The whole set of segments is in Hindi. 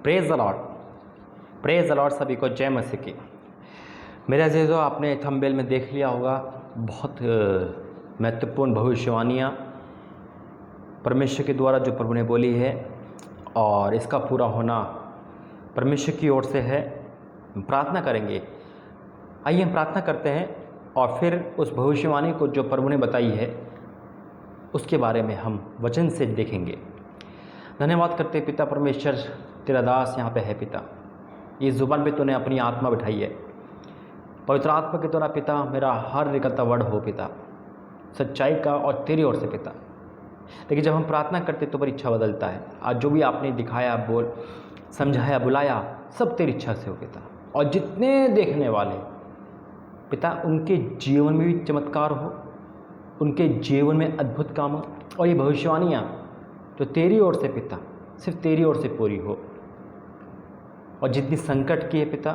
Praise the Lord, praise the Lord. सभी को जय मसीह की। मेरे अजीज़ों, आपने थंबनेल में देख लिया होगा, बहुत महत्वपूर्ण भविष्यवाणियाँ परमेश्वर के द्वारा जो प्रभु ने बोली है और इसका पूरा होना परमेश्वर की ओर से है। प्रार्थना करेंगे। आइए हम प्रार्थना करते हैं और फिर उस भविष्यवाणी को जो प्रभु ने बताई है उसके बारे में हम वचन से देखेंगे। धन्यवाद करते पिता परमेश्वर, तेरा दास यहाँ पे है पिता। इस ज़ुबान पे तूने अपनी आत्मा बिठाई है। पवित्र आत्मा के द्वारा पिता मेरा हर निकलता वर्ड हो पिता, सच्चाई का और तेरी ओर से पिता। लेकिन जब हम प्रार्थना करते तो परीक्षा बदलता है। आज जो भी आपने दिखाया, बोल, समझाया, बुलाया, सब तेरी इच्छा से हो पिता। और जितने देखने वाले पिता, उनके जीवन में भी चमत्कार हो, उनके जीवन में अद्भुत काम हो, और ये भविष्यवाणियाँ जो तेरी ओर से पिता सिर्फ तेरी ओर से पूरी हो। और जितनी संकट की है पिता,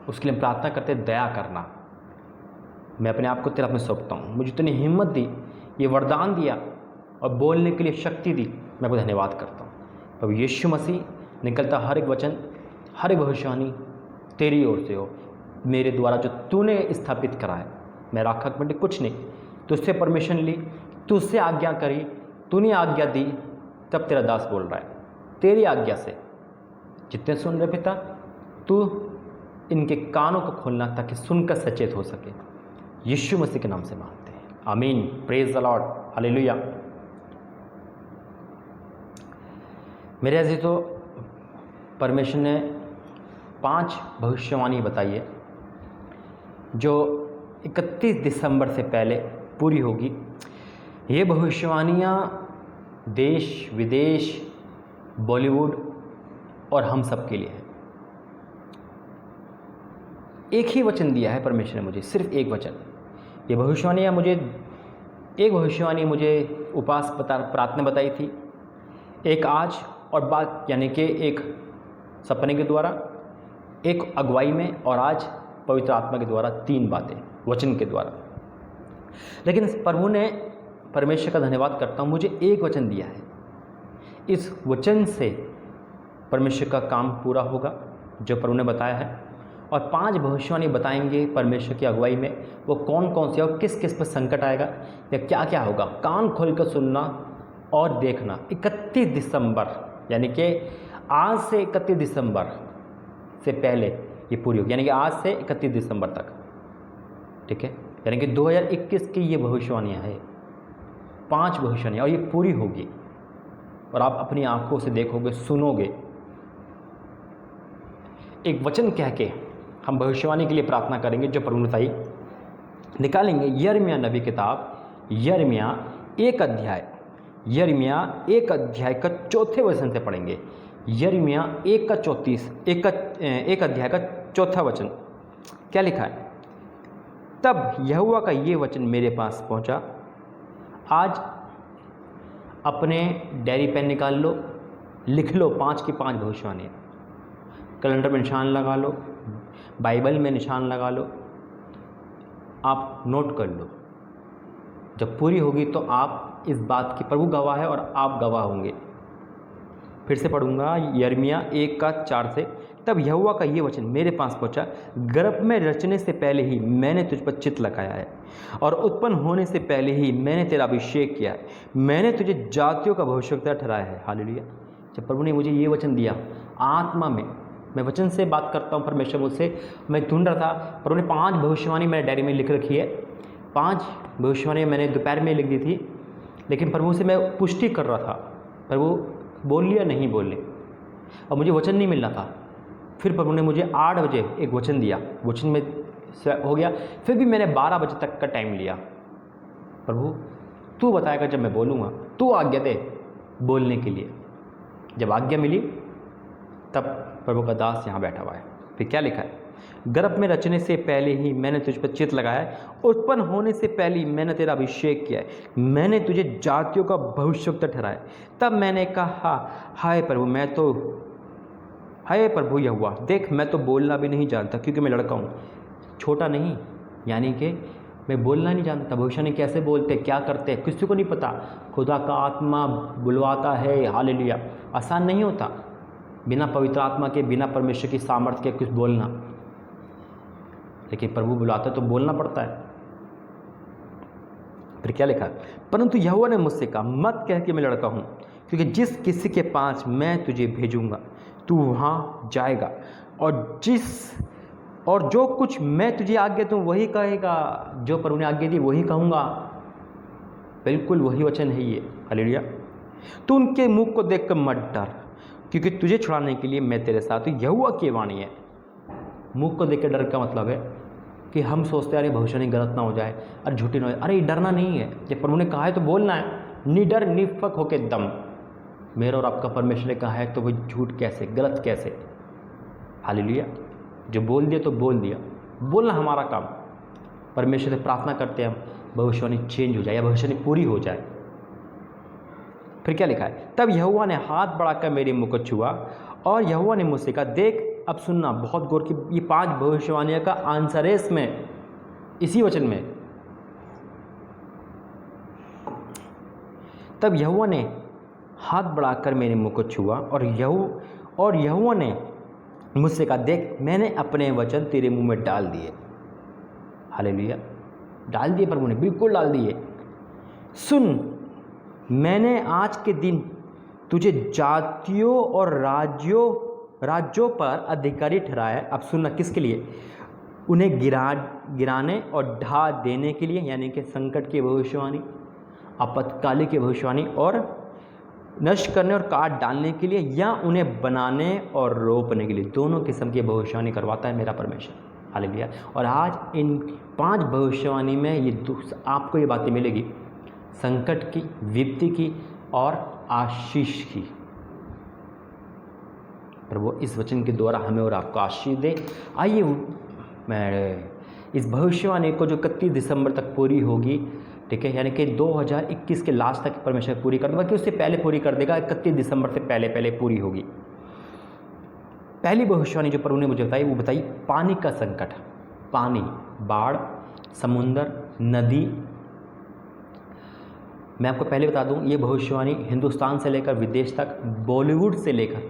उसके लिए प्रार्थना करते दया करना। मैं अपने आप को तेरे हाथ में सौंपता हूँ। मुझे तूने हिम्मत दी, ये वरदान दिया और बोलने के लिए शक्ति दी, मैं आपको धन्यवाद करता हूँ। प्रभु यीशु मसीह, निकलता हर एक वचन, हर एक भविष्यवाणी तेरी ओर से हो, मेरे द्वारा जो तूने स्थापित करा है। मैं राखा मंडे कुछ नहीं, तुझसे परमिशन ली, तुझसे आज्ञा करी, तूने आज्ञा दी, तब तेरा दास बोल रहा है। तेरी आज्ञा से जितने सुन रहे पिता, तू इनके कानों को खोलना ताकि सुनकर सचेत हो सके। यीशु मसीह के नाम से मांगते हैं, आमीन। Praise the Lord, hallelujah. मेरे अजीज़ों, परमेश्वर ने 5 भविष्यवाणी बताई है जो 31 दिसंबर से पहले पूरी होगी। ये भविष्यवाणियाँ देश विदेश, बॉलीवुड और हम सब के लिए है। एक ही वचन दिया है परमेश्वर ने मुझे, सिर्फ एक वचन। ये भविष्यवाणियाँ एक भविष्यवाणी मुझे उपवास प्रार्थना बताई थी, एक आज और बात यानी कि एक सपने के द्वारा, एक अगुवाई में, और आज पवित्र आत्मा के द्वारा 3 बातें वचन के द्वारा। लेकिन प्रभु ने, परमेश्वर का धन्यवाद करता हूँ, मुझे एक वचन दिया है। इस वचन से परमेश्वर का काम पूरा होगा जो प्रभु ने बताया है। और 5 भविष्यवाणी बताएंगे परमेश्वर की अगुवाई में, वो कौन कौन सी और किस किस पर संकट आएगा या क्या क्या होगा। कान खोल कर सुनना और देखना। 31 दिसंबर यानी कि आज से 31 दिसंबर से पहले ये पूरी होगी, यानी कि आज से 31 दिसंबर तक, ठीक है। यानी कि 2021 की ये भविष्यवाणियाँ हैं, 5 भविष्यवाणियाँ, और ये पूरी होगी और आप अपनी आंखों से देखोगे, सुनोगे। एक वचन कह के हम भविष्यवाणी के लिए प्रार्थना करेंगे जो प्रभु ने बताई, निकालेंगे। यिर्मयाह नबी किताब, यिर्मयाह 1 अध्याय, यिर्मयाह 1 अध्याय का 4थे वचन से पढ़ेंगे। यिर्मयाह 1 का 34, 1 अध्याय का 4था वचन। क्या लिखा है? तब यहोवा का ये वचन मेरे पास पहुंचा। आज अपने डायरी पेन निकाल लो, लिख लो 5 की 5 भविष्यवाणी। कैलेंडर में निशान लगा लो, बाइबल में निशान लगा लो, आप नोट कर लो। जब पूरी होगी तो आप इस बात की, प्रभु गवाह है और आप गवाह होंगे। फिर से पढ़ूंगा, यिर्मयाह 1 का 4 से। तब यहोवा का ये वचन मेरे पास पहुंचा, गर्भ में रचने से पहले ही मैंने तुझ पर चित्त लगाया है और उत्पन्न होने से पहले ही मैंने तेरा अभिषेक किया है। मैंने तुझे जातियों का भविष्यवक्ता ठहराया है। हालेलुया। जब प्रभु ने मुझे ये वचन दिया, आत्मा में मैं वचन से बात करता हूँ, परमेश्वर मुझसे, मैं ढूंढ रहा था। प्रभु ने 5 भविष्यवाणी मेरे डायरी में लिख रखी है। 5 भविष्यवाणी मैंने दोपहर में लिख दी थी, लेकिन प्रभु से मैं पुष्टि कर रहा था, प्रभु बोल लिया नहीं बोले, और मुझे वचन नहीं मिल रहा था। फिर प्रभु ने मुझे 8 बजे एक वचन दिया, वचन में हो गया। फिर भी मैंने 12 बजे तक का टाइम लिया। प्रभु तू बताएगा जब मैं बोलूँगा, तू आज्ञा दे बोलने के लिए। जब आज्ञा मिली तब प्रभु का दास यहाँ बैठा हुआ है। फिर क्या लिखा है? गर्भ में रचने से पहले ही मैंने तुझ पर चित्त लगाया है, उत्पन्न होने से पहले ही मैंने तेरा अभिषेक किया है। मैंने तुझे जातियों का भविष्यवक्ता ठहराया। तब मैंने कहा, हाय प्रभु यहोवा, देख मैं तो बोलना भी नहीं जानता, क्योंकि मैं लड़का हूँ, छोटा नहीं, यानी कि मैं बोलना नहीं जानता। भविष्यवाणी कैसे बोलते, क्या करते, किसी को नहीं पता। खुदा का आत्मा बुलवाता है। हालेलुया। आसान नहीं होता। बिना पवित्र आत्मा के, बिना परमेश्वर की सामर्थ्य के कुछ बोलना, लेकिन प्रभु बुलाता तो बोलना पड़ता है। फिर क्या लिखा, परंतु यहोवा ने मुझसे कहा, मत कह कि मैं लड़का हूँ, क्योंकि जिस किसी के पास मैं तुझे भेजूंगा तू वहाँ जाएगा, और जो कुछ मैं तुझे आज्ञा दूँ वही कहेगा। जो प्रभु ने आज्ञा दी वही कहूँगा, बिल्कुल वही वचन है ये। हालेलुया। तू उनके मुख को देखकर मत डर, क्योंकि तुझे छुड़ाने के लिए मैं तेरे साथ हूँ, यहोवा की वाणी है। मुख को देख के डर का मतलब है कि हम सोचते हैं अरे भविष्यवाणी गलत ना हो जाए, अरे झूठी ना हो जाए। अरे डरना नहीं है, जब प्रभु ने कहा है तो बोलना है, निडर निफक होके दम। मेरा और आपका परमेश्वर ने कहा है तो वो झूठ कैसे, गलत कैसे। हालेलुया। जो बोल दिया तो बोल दिया, बोलना हमारा काम। परमेश्वर से प्रार्थना करते हैं हम भविष्यवाणी चेंज हो जाए या भविष्यवाणी पूरी हो जाए। फिर क्या लिखा है, तब यहोवा ने हाथ बढ़ाकर मेरे मुँह को छुआ, और यहोवा ने मुझसे कहा, देख, अब सुनना बहुत गौर की, ये 5 भविष्यवाणियों का आंसर है इसमें, इसी वचन में। तब यहोवा ने हाथ बढ़ाकर मेरे मुँह को छुआ, और यहोवा ने मुझसे कहा, देख, मैंने अपने वचन तेरे मुंह में डाल दिए। हालेलुया। डाल दिए प्रभु ने, बिल्कुल डाल दिए। सुन, मैंने आज के दिन तुझे जातियों और राज्यों पर अधिकारी ठहराया। अब सुनना, किसके लिए? उन्हें गिराने और ढा देने के लिए, यानी कि संकट की भविष्यवाणी, आपातकाल की भविष्यवाणी, और नष्ट करने और काट डालने के लिए, या उन्हें बनाने और रोपने के लिए। दोनों किस्म की भविष्यवाणी करवाता है मेरा परमेश्वर। हालेलुया। और आज इन 5 भविष्यवाणी में आपको ये बातें मिलेगी, संकट की, विपत्ति की और आशीष की। प्रभु इस वचन के द्वारा हमें और आपको आशीष दे। आइए मैं इस भविष्यवाणी को जो 31 दिसंबर तक पूरी होगी, ठीक है, यानी कि 2021 के लास्ट तक परमेश्वर पूरी कर देगा, कि उससे पहले पूरी कर देगा, 31 दिसंबर से पहले पूरी होगी। पहली भविष्यवाणी जो प्रभु ने मुझे बताई, वो बताई पानी का संकट। पानी, बाढ़, समुंदर, नदी। मैं आपको पहले बता दूं, ये भविष्यवाणी हिंदुस्तान से लेकर विदेश तक, बॉलीवुड से लेकर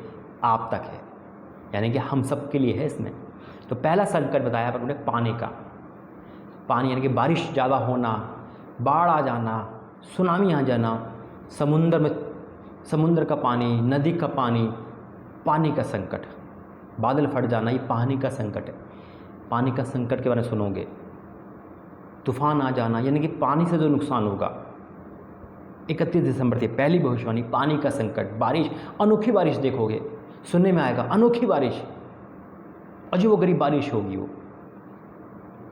आप तक है, यानी कि हम सब के लिए है इसमें। तो पहला संकट बताया प्रभु ने पानी का। पानी यानी कि बारिश ज़्यादा होना, बाढ़ आ जाना, सुनामी आ जाना, समुंदर का पानी, नदी का पानी, पानी का संकट, बादल फट जाना, ये पानी का संकट है। पानी का संकट के बारे में सुनोगे। तूफान आ जाना, यानी कि पानी से जो नुकसान होगा। 31 दिसंबर से पहली भविष्यवाणी, पानी का संकट। बारिश, अनोखी बारिश देखोगे, सुनने में आएगा, अनोखी बारिश, अजीबोगरीब बारिश होगी वो,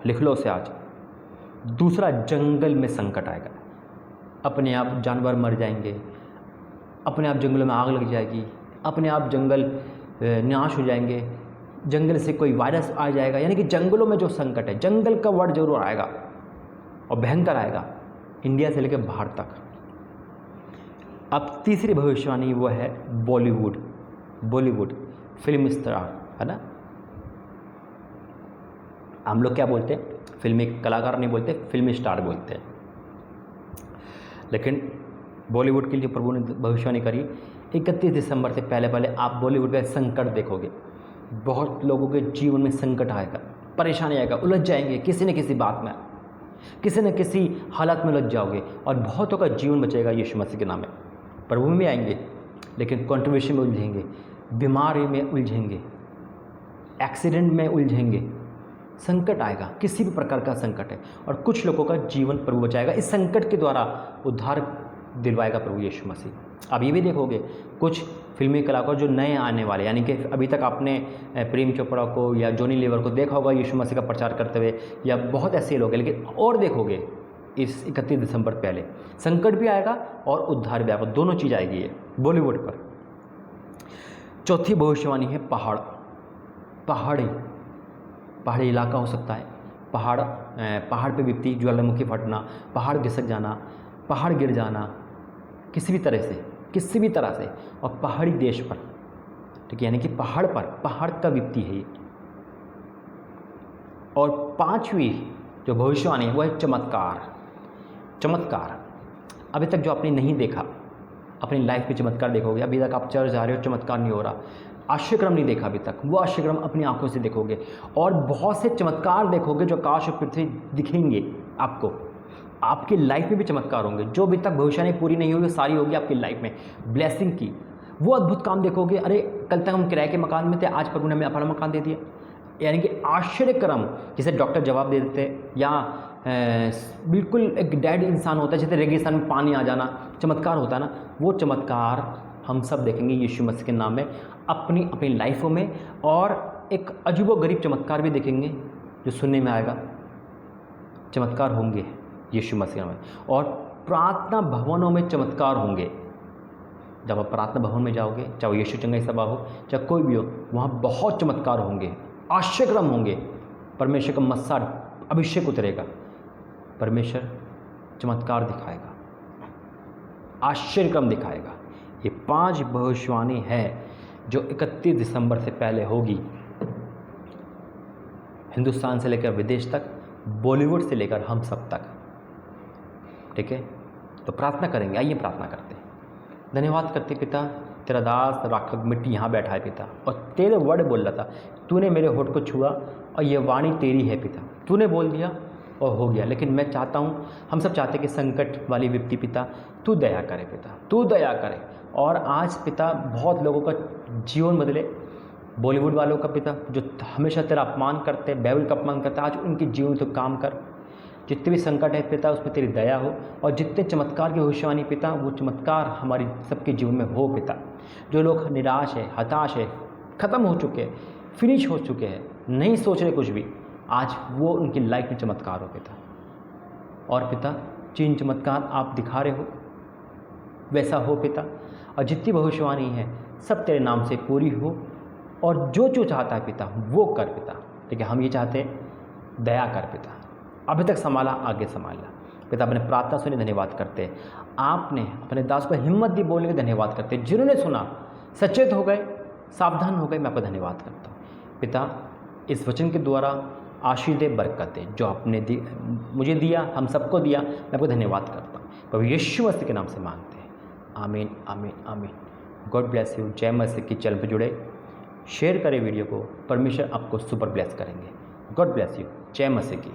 लिख लो उसे आज। दूसरा, जंगल में संकट आएगा। अपने आप जानवर मर जाएंगे, अपने आप जंगलों में आग लग जाएगी, अपने आप जंगल नाश हो जाएंगे, जंगल से कोई वायरस आ जाएगा, यानी कि जंगलों में जो संकट है, जंगल का वर्ड जरूर आएगा और भयंकर आएगा, इंडिया से लेकर बाहर तक। अब तीसरी भविष्यवाणी वो है बॉलीवुड फिल्म स्टार, है ना। हम लोग क्या बोलते हैं, फिल्मी कलाकार नहीं बोलते, फिल्मी स्टार बोलते हैं। लेकिन बॉलीवुड के लिए प्रभु ने भविष्यवाणी करी, 31 दिसंबर से पहले आप बॉलीवुड का संकट देखोगे। बहुत लोगों के जीवन में संकट आएगा, परेशानी आएगा, उलझ जाएंगे किसी न किसी बात में, किसी न किसी हालत में उलझ जाओगे, और बहुतों का जीवन बचेगा यीशु मसीह के नाम में। प्रभु में भी आएंगे, लेकिन कंट्रोवर्सी में उलझेंगे, बीमारी में उलझेंगे, एक्सीडेंट में उलझेंगे। संकट आएगा, किसी भी प्रकार का संकट है, और कुछ लोगों का जीवन प्रभु बचाएगा। इस संकट के द्वारा उद्धार दिलवाएगा प्रभु यीशु मसीह। अब ये भी देखोगे, कुछ फिल्मी कलाकार जो नए आने वाले, यानी कि अभी तक आपने प्रेम चोपड़ा को या जॉनी लीवर को देखा होगा यीशु मसीह का प्रचार करते हुए, या बहुत ऐसे लोग हैं, लेकिन और देखोगे इस 31 दिसंबर पहले संकट भी आएगा और उद्धार भी आएगा, दोनों चीज़ आएगी ये बॉलीवुड पर। चौथी भविष्यवाणी है पहाड़ी इलाका हो सकता है, पहाड़ पे विपत्ति, ज्वालामुखी फटना, पहाड़ खिसक जाना, पहाड़ गिर जाना, किसी भी तरह से, और पहाड़ी देश पर, ठीक है, यानी कि पहाड़ का विपत्ति है ये। और 5वीं जो भविष्यवाणी है वो है चमत्कार। अभी तक जो आपने नहीं देखा, अपनी लाइफ में चमत्कार देखोगे। अभी तक आप चर्च जा रहे हो, चमत्कार नहीं हो रहा, आश्चर्यक्रम नहीं देखा अभी तक, वो आश्चर्यक्रम अपनी आंखों से देखोगे और बहुत से चमत्कार देखोगे जो आकाश और पृथ्वी दिखेंगे आपको। आपकी लाइफ में भी चमत्कार होंगे, जो अभी तक भविष्यवाणी पूरी नहीं हुई वो सारी होगी आपकी लाइफ में ब्लेसिंग की। वो अद्भुत काम देखोगे, अरे कल तक हम किराए के मकान में थे, आज प्रभु ने हमें अपना मकान दे दिया। यानी कि आश्चर्यक्रम, जैसे डॉक्टर जवाब दे देते या बिल्कुल एक डेड इंसान होता है, जैसे रेगिस्तान में पानी आ जाना चमत्कार होता है ना, वो चमत्कार हम सब देखेंगे यीशु मसीह के नाम में अपनी अपनी लाइफों में। और एक अजीबोगरीब चमत्कार भी देखेंगे जो सुनने में आएगा, चमत्कार होंगे यीशु मसीह में। और प्रार्थना भवनों में चमत्कार होंगे। जब आप प्रार्थना भवन में जाओगे, चाहे वो यीशु चंगाई सभा हो चाहे कोई भी हो, वहाँ बहुत चमत्कार होंगे, आश्चर्यक्रम होंगे। परमेश्वर का मस्सा अभिषेक उतरेगा, परमेश्वर चमत्कार दिखाएगा, आश्चर्यक्रम दिखाएगा। ये 5 भविष्यवाणी है जो 31 दिसंबर से पहले होगी, हिंदुस्तान से लेकर विदेश तक, बॉलीवुड से लेकर हम सब तक। ठीक है, तो प्रार्थना करेंगे, आइए प्रार्थना करते हैं। धन्यवाद करते पिता, तेरा दास राखक मिट्टी यहाँ बैठा है पिता, और तेरे वर्ड बोल रहा था, तूने मेरे होठ को छुआ और ये वाणी तेरी है पिता, तूने बोल दिया और हो गया। लेकिन मैं चाहता हूँ, हम सब चाहते हैं कि संकट वाली व्यक्ति पिता तू दया करे पिता, तू दया करे। और आज पिता बहुत लोगों का जीवन बदले, बॉलीवुड वालों का पिता जो हमेशा तेरा अपमान करते हैं, बाइबल का अपमान करते हैं, आज उनके जीवन तो काम कर। जितने भी संकट है पिता उसमें तेरी दया हो, और जितने चमत्कार की भविष्यवाणी पिता वो चमत्कार हमारी सबके जीवन में हो पिता। जो लोग निराश है, हताश है, ख़त्म हो चुके हैं, फिनिश हो चुके हैं, नहीं सोच रहे कुछ भी, आज वो उनकी लाइफ में चमत्कार हो पिता। और पिता जिन चमत्कार आप दिखा रहे हो वैसा हो पिता, और जितनी भविष्यवाणी है सब तेरे नाम से पूरी हो, और जो जो चाहता है पिता वो कर पिता। ठीक है, हम ये चाहते हैं दया कर पिता, अभी तक संभाला आगे संभालना पिता। अपने प्रार्थना सुने धन्यवाद करते हैं, आपने अपने दास को हिम्मत दी बोलने के धन्यवाद करते हैं। जिन्होंने सुना सचेत हो गए, सावधान हो गए, मैं आपका धन्यवाद करता हूँ पिता। इस वचन के द्वारा आशीष दे, बरकत दे, जो आपने मुझे दिया, हम सबको दिया, मैं आपको धन्यवाद करता हूँ। प्रभु यीशु मसीह के नाम से मांगते हैं, आमीन आमीन आमीन। God bless you. जय मसीह की चैनल पर जुड़े, शेयर करें वीडियो को, परमेश्वर आपको सुपर ब्लेस करेंगे। God bless you. जय मसीह की।